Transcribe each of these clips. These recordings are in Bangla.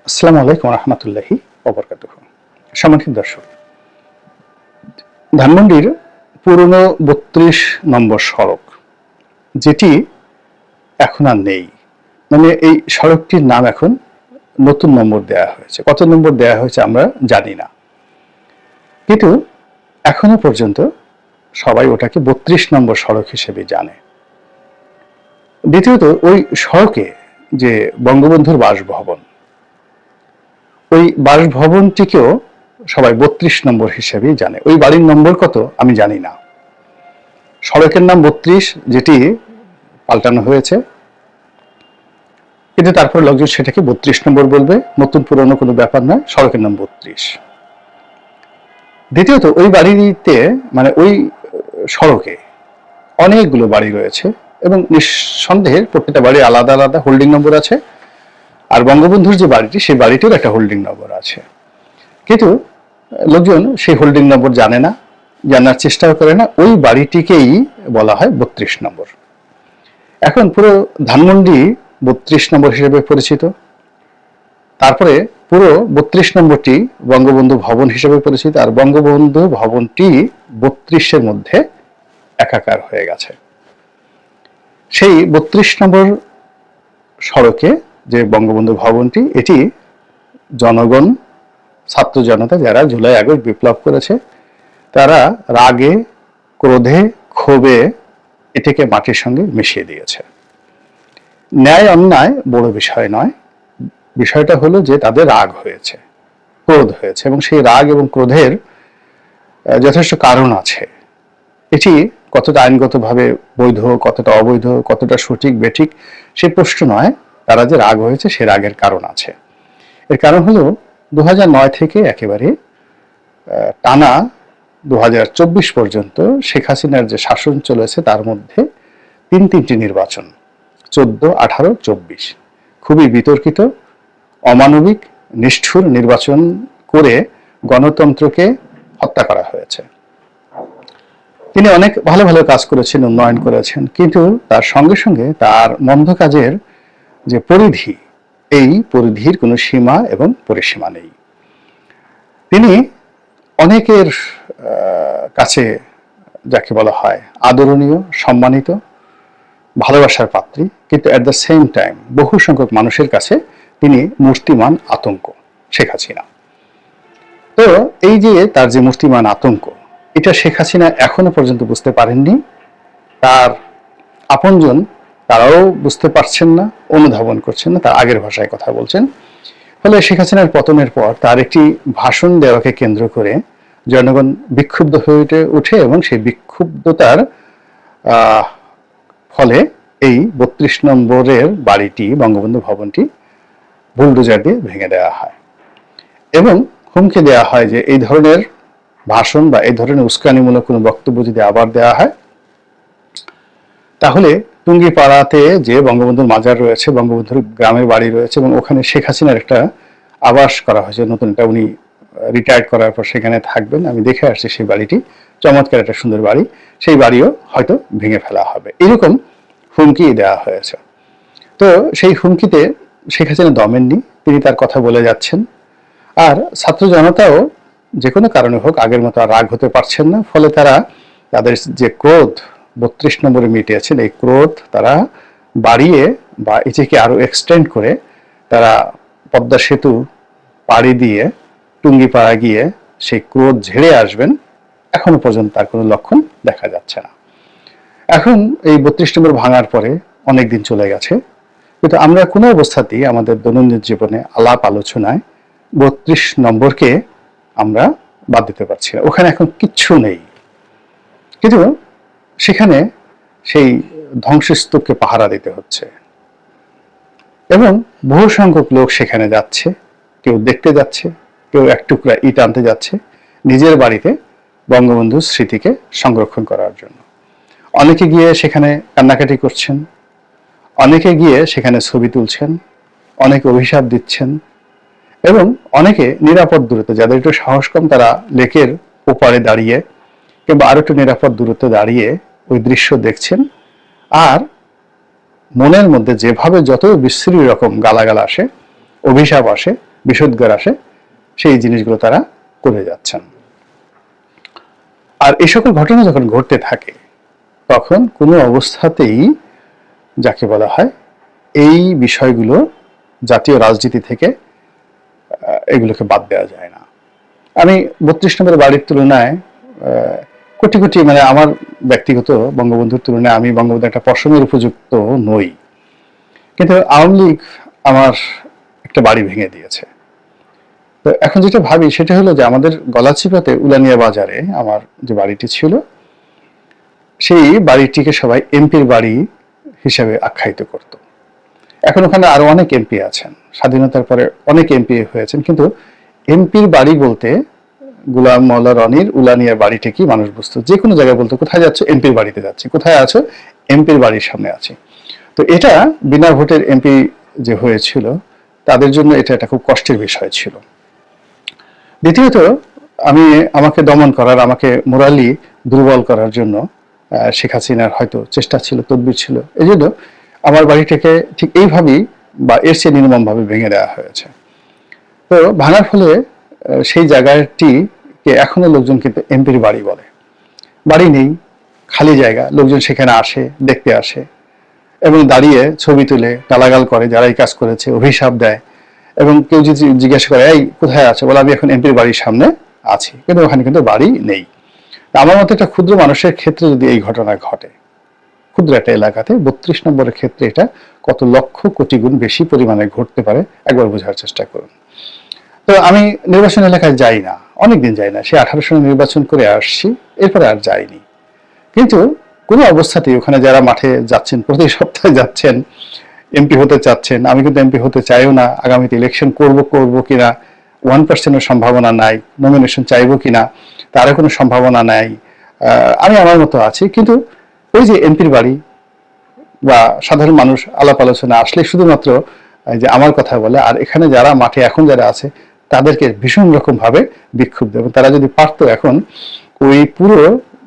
আসসালামু আলাইকুম রহমতুল্লাহি ওবরকাতুহ। সম্মানিত দর্শক, ধানমন্ডির পুরনো ৩২ নম্বর সড়ক, যেটি এখন আর নেই, মানে এই সড়কটির নাম এখন নতুন নম্বর দেয়া হয়েছে। কত নম্বর দেয়া হয়েছে আমরা জানি না, কিন্তু এখনো পর্যন্ত সবাই ওটাকে ৩২ নম্বর সড়ক হিসেবে জানে। দ্বিতীয়ত, ওই সড়কে যে বঙ্গবন্ধুর বাসভবন, ওই বাসভবনটিকেও সবাই ৩২ নম্বর হিসেবেই জানে। ওই বাড়ির নম্বর কত আমি জানি না। সড়কের নাম ৩২, যেটি পাল্টানো হয়েছে, কিন্তু তারপর লোকজন সেটাকে ৩২ নম্বর বলবে। নতুন পুরনো কোনো ব্যাপার নয়, সড়কের নাম ৩২। দ্বিতীয়ত, ওই বাড়িতে মানে ওই সড়কে অনেকগুলো বাড়ি রয়েছে এবং নিঃসন্দেহে প্রত্যেকটা বাড়ির আলাদা আলাদা হোল্ডিং নম্বর আছে। আর বঙ্গবন্ধুর যে বাড়িটি, সেই বাড়িটির একটা হোল্ডিং নম্বর আছে, কিন্তু লোকজন সেই হোল্ডিং নম্বর জানে না, জানার চেষ্টাও করে না। ওই বাড়িটিকেই বলা হয় ৩২ নম্বর। এখন পুরো ধানমন্ডি ৩২ নম্বর হিসেবে পরিচিত। তারপরে পুরো ৩২ নম্বরটি বঙ্গবন্ধু ভবন হিসেবে পরিচিত, আর বঙ্গবন্ধু ভবনটি ৩২-এর মধ্যে একাকার হয়ে গেছে। সেই ৩২ নম্বর সড়কে যে বঙ্গবন্ধু ভবনটি, এটি জনগণ, ছাত্র জনতা যারা জুলাই আগস্ট বিপ্লব করেছে, তারা রাগে, ক্রোধে, ক্ষোভে এটাকে মাটির সঙ্গে মিশিয়ে দিয়েছে। ন্যায় অন্যায় বড় বিষয় নয়, বিষয়টা হলো যে তাদের রাগ হয়েছে, ক্রোধ হয়েছে, এবং সেই রাগ এবং ক্রোধের যথেষ্ট কারণ আছে। এটি কতটা আইনগতভাবে বৈধ, কতটা অবৈধ, কতটা সঠিক বেঠিক সে প্রশ্ন নয়। তারা যে রাগ হয়েছে, সে রাগের কারণ আছে। এর কারণ হলো ২০০৯ থেকে একেবারে টানা ২০২৪ পর্যন্ত শেখ হাসিনার যে শাসন চলেছে, তার মধ্যে তিনটি নির্বাচন, ১৪, ১৮, ২৪, খুবই বিতর্কিত, অমানবিক, নিষ্ঠুর নির্বাচন করে গণতন্ত্রকে হত্যা করা হয়েছে। তিনি অনেক ভালো ভালো কাজ করেছেন, উন্নয়ন করেছেন, কিন্তু তার সঙ্গে সঙ্গে তার মন্দ কাজের যে পরিধি, এই পরিধির কোনো সীমা এবং পরিসীমা নেই। তিনি অনেকের কাছে যাকে বলা হয় আদরণীয়, সম্মানিত, ভালোবাসার পাত্রী, কিন্তু অ্যাট দ্য সেম টাইম বহু সংখ্যক মানুষের কাছে তিনি মূর্তিমান আতঙ্ক, শেখ হাসিনা। তো এই যে তার যে মূর্তিমান আতঙ্ক, এটা শেখ হাসিনা এখনো পর্যন্ত বুঝতে পারেননি। তার আপনজন তারাও বুঝতে পারছেন না, অনুধাবন করছেন না, তার আগের ভাষায় কথা বলছেন। ফলে শেখ হাসিনার পতনের পর তার একটি ভাষণ দেওয়াকে কেন্দ্র করে জনগণ বিক্ষুব্ধ হয়ে ওঠে এবং সেই বিক্ষুব্ধতার ফলে এই ৩২ নম্বরের বাড়িটি, বঙ্গবন্ধু ভবনটি, বুলডোজার দিয়ে ভেঙে দেওয়া হয় এবং হুমকি দেওয়া হয় যে এই ধরনের ভাষণ বা এই ধরনের উস্কানিমূলক কোনো বক্তব্য যদি আবার দেওয়া হয়, তাহলে টুঙ্গিপাড়াতে যে বঙ্গবন্ধুর মাজার রয়েছে, বঙ্গবন্ধুর গ্রামের বাড়ি রয়েছে, এবং ওখানে শেখ হাসিনার একটা আবাস করা হয়েছে নতুন, এটা উনি রিটায়ার্ড করার পর সেখানে থাকবেন। আমি দেখে আসছি সেই বাড়িটি, চমৎকার একটা সুন্দর বাড়ি, সেই বাড়িও হয়তো ভেঙে ফেলা হবে, এরকম হুমকি দেওয়া হয়েছে। তো সেই হুমকিতে শেখ হাসিনা দমেননি, তিনি তার কথা বলে যাচ্ছেন। আর ছাত্র জনতাও যে কোনো কারণে হোক আগের মতো আর রাগ হতে পারছেন না। ফলে তারা তাদের যে ক্রোধ ৩২ নম্বরে মিটিয়েছেন, এই ক্রোধ তারা বাড়িয়ে বা এটিকে আরো এক্সটেন্ড করে তারা পদ্মা সেতু পাড়ি দিয়ে টুঙ্গিপাড়া গিয়ে সেই ক্রোধ ঝেড়ে আসবেন। এখনো পর্যন্ত তার কোনো লক্ষণ দেখা যাচ্ছে না। এখন এই ৩২ নম্বর ভাঙার পরে অনেক দিন চলে গেছে, কিন্তু আমরা কোনো অবস্থাতেই আমাদের দৈনন্দিন জীবনে আলাপ আলোচনায় ৩২ নম্বরকে আমরা বাদ দিতে পারছি না। ওখানে এখন কিচ্ছু নেই, কিন্তু সেখানে সেই ধ্বংসস্তূপকে পাহারা দিতে হচ্ছে এবং বহু সংখ্যক লোক সেখানে যাচ্ছে, কেউ দেখতে যাচ্ছে, কেউ এক টুকরা ইট আনতে যাচ্ছে নিজের বাড়িতে বঙ্গবন্ধুর স্মৃতিকে সংরক্ষণ করার জন্য। অনেকে গিয়ে সেখানে কান্নাকাটি করছেন, অনেকে গিয়ে সেখানে ছবি তুলছেন, অনেকে অভিশাপ দিচ্ছেন, এবং অনেকে নিরাপদ দূরত্বে, যাদের একটু সাহস কম, তারা লেকের ওপারে দাঁড়িয়ে কিংবা আরো একটু নিরাপদ দূরত্বে দাঁড়িয়ে ওই দৃশ্য দেখছেন। আর মনের মধ্যে যেভাবে যত বিশ্রী রকম গালাগাল আসে, অভিশাপ আসে, বিষোদ্গার আসে, সেই জিনিসগুলো তারা করে যাচ্ছেন। আর এই সকল ঘটনা যখন ঘটতে থাকে তখন কোনো অবস্থাতেই যাকে বলা হয় এই বিষয়গুলো জাতীয় রাজনীতি থেকে এগুলোকে বাদ দেওয়া যায় না। আমি 32 নম্বরের বাড়ির তুলনায় কোটি কোটি মানে আমার ব্যক্তিগত বঙ্গবন্ধুর তুলনায় আমি বঙ্গবন্ধু একটা পশমের উপযুক্ত নই, কিন্তু আওয়ামী লীগ আমার একটা বাড়ি ভেঙে দিয়েছে। তো এখন যেটা ভাবি সেটা হলো যে আমাদের গলাচিপাতে উলানিয়া বাজারে আমার যে বাড়িটি ছিল সেই বাড়িটিকে সবাই এমপির বাড়ি হিসেবে আখ্যায়িত করত। এখন ওখানে আরো অনেক এমপি আছেন, স্বাধীনতার পরে অনেক এমপি হয়েছেন, কিন্তু এমপির বাড়ি বলতে গোলাম মোল্লা রনির উলানিয়া বাড়িটি মানুষ বুঝতো। যে কোনো জায়গায় বলতো কোথায় যাচ্ছ, এমপির বাড়িতে যাচ্ছি, কোথায় আছো, এমপির বাড়ির সামনে আছি। তো এটা বিনা ভোটের এমপি যে হয়েছিল তাদের জন্য এটা একটা খুব কষ্টের বিষয় ছিল। দ্বিতীয়ত আমাকে দমন করার, আমাকে মোরালি দুর্বল করার জন্য শেখ হাসিনার হয়তো চেষ্টা ছিল, তদবির ছিল, এই জন্য আমার বাড়িটাকে ঠিক এইভাবেই বা এর চেয়ে নির্মমভাবে ভেঙে দেওয়া হয়েছে। তো ভাঙার ফলে সেই জায়গাটিকে এখনো লোকজন কিন্তু এমপির বাড়ি বলে। বাড়ি নেই, খালি জায়গা, লোকজন সেখানে আসে, দেখতে আসে এবং দাঁড়িয়ে ছবি তুলে গালাগাল করে যারা এই কাজ করেছে, অভিশাপ দেয়। এবং কেউ যদি জিজ্ঞাসা করে এই কোথায় আছে, বলে আমি এখন এমপির বাড়ির সামনে আছি, কিন্তু ওখানে কিন্তু বাড়ি নেই। আমার মতে একটা ক্ষুদ্র মানুষের ক্ষেত্রে যদি এই ঘটনা ঘটে, ক্ষুদ্র একটা এলাকাতে 32 নম্বরের ক্ষেত্রে এটা কত লক্ষ কোটি গুণ বেশি পরিমাণে ঘটতে পারে একবার বোঝার চেষ্টা করুন। তো আমি নির্বাচন এলাকায় যাই না, অনেকদিন যাই না, সে 18 সালে নির্বাচন করে আসছি, এরপরে আর যাইনি। কিন্তু কোনো অবস্থাতেই ওখানে যারা মাঠে যাচ্ছেন, প্রতি সপ্তাহে যাচ্ছেন, এমপি হতে চাচ্ছেন, আমি কিন্তু এমপি হতে চাইও না, আগামীতে ইলেকশন করব কিনা 1%-এর সম্ভাবনা নাই, নমিনেশন চাইবো কিনা তারও কোনো সম্ভাবনা নাই, আমি আমার মতো আছি। কিন্তু ওই যে এমপির বাড়ি বা সাধারণ মানুষ আলাপ আলোচনা আসলে শুধুমাত্র যে আমার কথা বলে, আর এখানে যারা মাঠে এখন যারা আছে তাদেরকে ভীষণ রকম ভাবে বিক্ষুব্ধ। এবং তারা যদি পারতো এখন ওই পুরো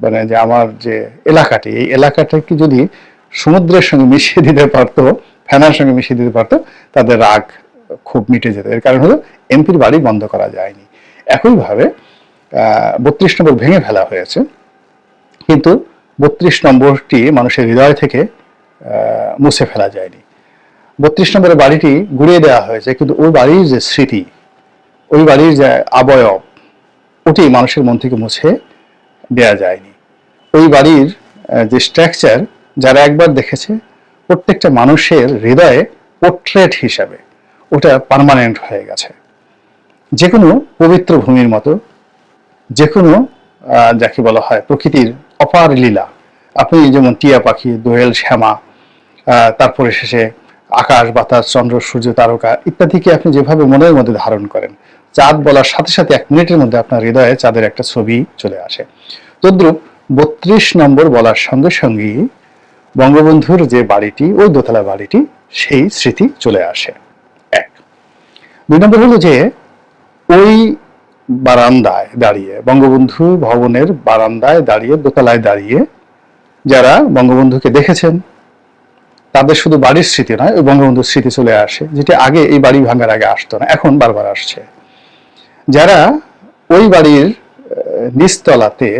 মানে যে আমার যে এলাকাটি, এই এলাকাটাকে যদি সমুদ্রের সঙ্গে মিশিয়ে দিতে পারতো, ফেনার সঙ্গে মিশিয়ে দিতে পারতো, তাদের রাগ খুব মিটে যেত। এর কারণ হলো এমপির বাড়ি বন্ধ করা যায়নি। একইভাবে 32 নম্বর ভেঙে ফেলা হয়েছে, কিন্তু 32 নম্বরটি মানুষের হৃদয় থেকে মুছে ফেলা যায়নি। 32 নম্বরের বাড়িটি গুড়িয়ে দেওয়া হয়েছে, কিন্তু ওই বাড়ির যে স্মৃতি, ওই বাড়ির যে আবয়ব, ওটি মানুষের মন থেকে মুছে দেওয়া যায়নি। ওই বাড়ির যে স্ট্রাকচার যারা একবার দেখেছে, প্রত্যেকটা মানুষের হৃদয়ে পোর্ট্রেট হিসাবে ওটা পার্মানেন্ট হয়ে গেছে। যে কোনো পবিত্র ভূমির মতো, যে কোনো যাকে বলা হয় প্রকৃতির অপার লীলা, আপনি যেমন টিয়া পাখি, দোয়েল, শ্যামা, তারপরে শেষে আকাশ, বাতাস, চন্দ্র, সূর্য, তারকা ইত্যাদিকে আপনি যেভাবে মনের মধ্যে ধারণ করেন, চাঁদ বলার সাথে সাথে 1 মিনিটের মধ্যে আপনার হৃদয়ে চাঁদের একটা ছবি চলে আসে। তদ্রূপ 32 নম্বর বলার সঙ্গে সঙ্গেই বঙ্গবন্ধুর যে বাড়িটি, ওই দোতলা বাড়িটি, সেই স্মৃতি চলে আসে। 1 2 নম্বর হলো যে ওই বারান্দায় দাঁড়িয়ে, বঙ্গবন্ধু ভবনের বারান্দায় দাঁড়িয়ে, দোতলায় দাঁড়িয়ে যারা বঙ্গবন্ধুকে দেখেছেন তাদের শুধু বাড়ির স্মৃতি নয়, ওই বঙ্গবন্ধুর স্মৃতি চলে আসে, যেটা আগে এই বাড়ি ভাঙার আগে আসতো না, এখন বারবার আসছে। যারা ওই বাড়ির নিচতলাতে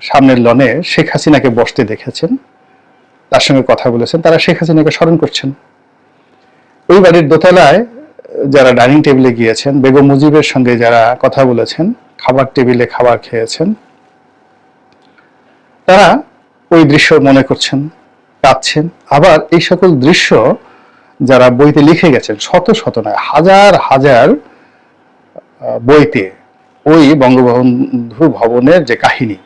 সামনের লনে শেখ হাসিনাকে বসতে দেখেছেন, তার সঙ্গে কথা বলেছেন, তারা শেখ হাসিনাকে স্মরণ করছেন। ওই বাড়ির দোতলায় যারা ডাইনিং টেবিলে গিয়েছেন, বেগম মুজিবের সঙ্গে যারা কথা বলেছেন, খাবার টেবিলে খাবার খেয়েছেন, তারা ওই দৃশ্য মনে করছেন, কাঁদছেন। আবার এই সকল দৃশ্য যারা বইতে লিখে গেছেন, শত শত নয়, হাজার হাজার বইতে ওই বঙ্গবন্ধু ভবনের যে কাহিনী,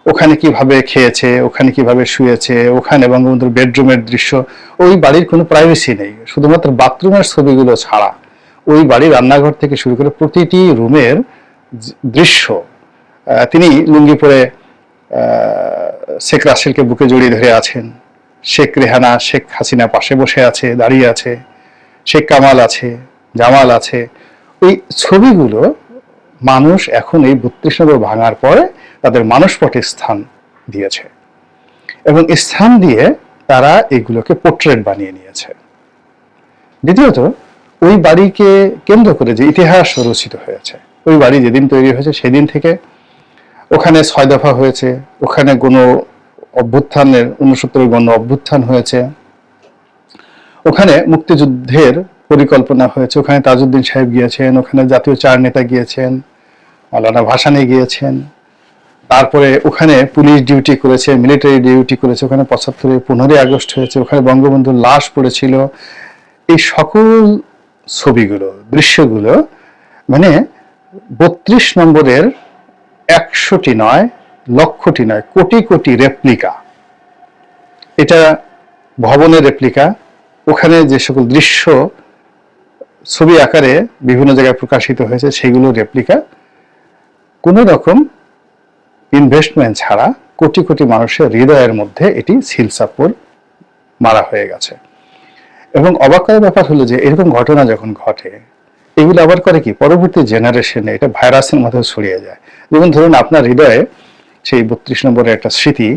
ওখানে কিভাবে খেয়েছে, ওখানে কিভাবে শুয়েছে, ওখানে বঙ্গবন্ধুর বেডরুমের দৃশ্য, ওই বাড়ির কোনো প্রাইভেসি নেই, শুধুমাত্র বাথরুমের ছবিগুলো ছাড়া ওই বাড়ির রান্নাঘর থেকে শুরু করে প্রতিটি রুমের দৃশ্য। তিনি লুঙ্গি পরে শেখ রাসেলকে বুকে জড়িয়ে ধরে আছেন, শেখ রেহানা, শেখ হাসিনা পাশে বসে আছে, দাঁড়িয়ে আছে, শেখ কামাল আছে, জামাল আছে। ওই ছবিগুলো মানুষ এখন এই 32 নম্বর ভাঙার পরে তাদের মানসপটে স্থান দিয়েছে, এবং স্থান দিয়ে তারা এগুলোকে পোর্ট্রেট বানিয়ে নিয়েছে। দ্বিতীয়ত, ওই বাড়িকে কেন্দ্র করে যে ইতিহাস রচিত হয়েছে, ওই বাড়ি যেদিন তৈরি হয়েছে সেদিন থেকে ওখানে 6 দফা হয়েছে, ওখানে গণ অভ্যুত্থানের 69 গণ অভ্যুত্থান হয়েছে, ওখানে মুক্তিযুদ্ধের পরিকল্পনা হয়েছে, ওখানে তাজউদ্দিন সাহেব গিয়েছেন, ওখানে জাতীয় 4 নেতা গিয়েছেন, মাওলানা ভাসানী গিয়েছেন, তারপরে ওখানে পুলিশ ডিউটি করেছে, মিলিটারি ডিউটি করেছে, ওখানে 75-এ 15ই আগস্ট হয়েছে, ওখানে বঙ্গবন্ধুর লাশ পড়েছিল। এই সকল ছবিগুলো, দৃশ্যগুলো মানে 32 নম্বরের 100টি নয়, লক্ষটি নয়, কোটি কোটি রেপ্লিকা। এটা ভবনের রেপ্লিকা। ওখানে যে সকল দৃশ্য ছবি আকারে বিভিন্ন জায়গায় প্রকাশিত হয়েছে সেগুলো রেপ্লিকা। কোন রকম ইনভেস্টমেন্ট ছাড়া কোটি কোটি মানুষের হৃদয়ের মধ্যে এটি সিলসাপ্পর মারা হয়ে গেছে। এবং অবাক করার ব্যাপার হলো যে এরকম ঘটনা যখন ঘটে, এগুলো আবার করে কি পরবর্তী জেনারেশনে এটা ভাইরাসের মধ্যে ছড়িয়ে যায়। যেমন ধরুন আপনার হৃদয়ে সেই 32 নম্বরের একটা স্মৃতি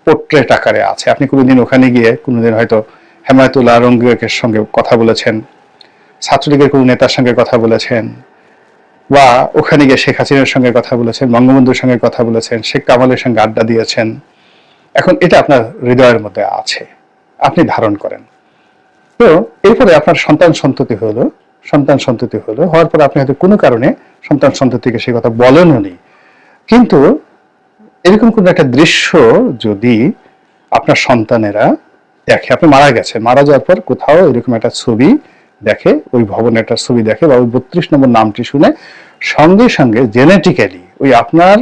পোর্ট্রেট আকারে আছে, আপনি কোনোদিন ওখানে গিয়ে কোনোদিন হয়তো হেমায়েতুল্লাহ আলমগীরের সঙ্গে কথা বলেছেন, ছাত্রলীগের কোনো নেতার সঙ্গে কথা বলেছেন, বা ওখানে গিয়ে শেখ হাসিনার সঙ্গে কথা বলেছেন, বঙ্গবন্ধুর সঙ্গে কথা বলেছেন, শেখ কামালের সঙ্গে আড্ডা দিয়েছেন। এখন এটা আপনার হৃদয়ের মধ্যে আছে, আপনি ধারণ করেন। তো এরপরে আপনার সন্তান সন্ততি হলো, হওয়ার পর আপনি হয়তো কোনো কারণে সন্তান সন্ততিকে সেই কথা বলেনও নি, কিন্তু এরকম কোন একটা দৃশ্য যদি আপনার সন্তানেরা দেখে, আপনি মারা গেছেন, মারা যাওয়ার পর কোথাও এরকম একটা ছবি দেখে, ওই ভবনের একটা ছবি দেখে, বা ওই 32 নম্বর নামটি শুনে সঙ্গে সঙ্গে জেনেটিক্যালি ওই আপনার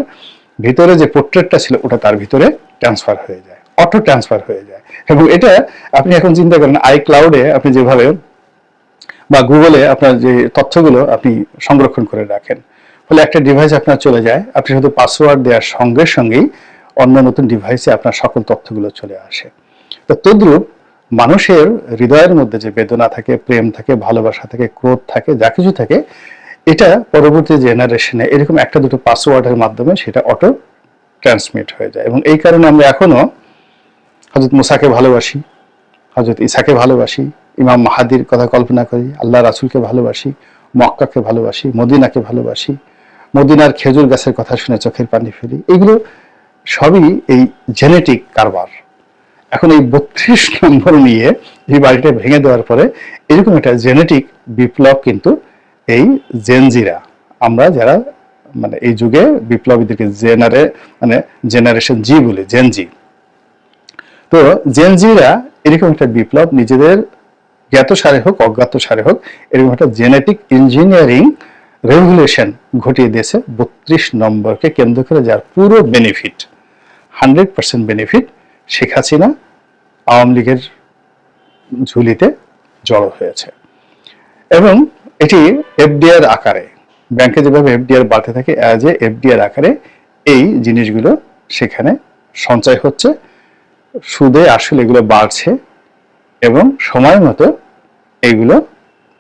ভিতরে যে পোর্ট্রেটটা ছিল ওটা তার ভিতরে ট্রান্সফার হয়ে যায়, অটো ট্রান্সফার হয়ে যায়। এবং এটা আপনি এখন চিন্তা করেন iCloud-এ আপনি যেভাবে বা গুগলে আপনার যে তথ্যগুলো আপনি সংরক্ষণ করে রাখেন, ফলে একটা ডিভাইস আপনার চলে যায়, আপনি শুধু পাসওয়ার্ড দেওয়ার সঙ্গে সঙ্গেই অন্য নতুন ডিভাইসে আপনার সকল তথ্যগুলো চলে আসে। তো তদ্রূপ মানুষের হৃদয়ের মধ্যে যে বেদনা থাকে, প্রেম থাকে, ভালোবাসা থাকে, ক্রোধ থাকে, যা কিছু থাকে, এটা পরবর্তী জেনারেশনে এরকম একটা দুটো পাসওয়ার্ডের মাধ্যমে সেটা অটো ট্রান্সমিট হয়ে যায়। এবং এই কারণে আমরা এখনো হযরত মুসাকে ভালোবাসি, হযরত ঈসাকে ভালোবাসি, ইমাম মাহাদির কথা কল্পনা করি, আল্লাহ রাসূলকে ভালোবাসি, মক্কাকে ভালোবাসি, মদিনাকে ভালোবাসি, মদিনার খেজুর গাছের কথা শুনে চোখের পানি ফেলি। এগুলো সবই এই জেনেটিক কারবার। এখন এই 32 নম্বর নিয়ে এই বাড়িটা ভেঙে দেওয়ার পরে এরকম একটা জেনেটিক বিপ্লব কিন্তু এই জেনজিরা, আমরা যারা মানে এই যুগে বিপ্লবীদেরকে জেনারেশন জি বলে, জেনজি। তো জেনজিরা এরকম একটা বিপ্লব নিজেদের জ্ঞাত সারে হোক অজ্ঞাত সারে হোক এরকম একটা জেনেটিক ইঞ্জিনিয়ারিং রেভলিউশন ঘটিয়ে দিয়েছে 32 নম্বরকে কেন্দ্র করে, যার পুরো বেনিফিট 100% বেনিফিট শেখ হাসিনা আওয়ামী লীগের ঝুলিতে জড়ো হয়েছে। এবং এটি এফডিআর আকারে, ব্যাংকে যেভাবে এফডিআর বাড়তে থাকে অ্যাজ এ এফডিআর আকারে এই জিনিসগুলো সেখানে সঞ্চয় হচ্ছে, সুদে আসলে এগুলো বাড়ছে, এবং সময় মতো এগুলো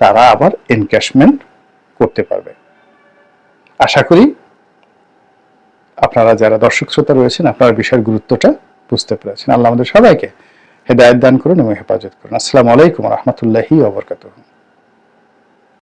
তারা আবার এনক্যাশমেন্ট করতে পারবে। আশা করি আপনারা যারা দর্শক শ্রোতা রয়েছেন আপনারা বিষয়ের গুরুত্বটা বুঝতে পেরেছেন। আল্লাহ আমাদের সবাইকে হেদায়েত দান করুন এবং হেফাজত করুন। আসসালামু আলাইকুম ওয়া রাহমাতুল্লাহি ওয়া বারাকাতুহু।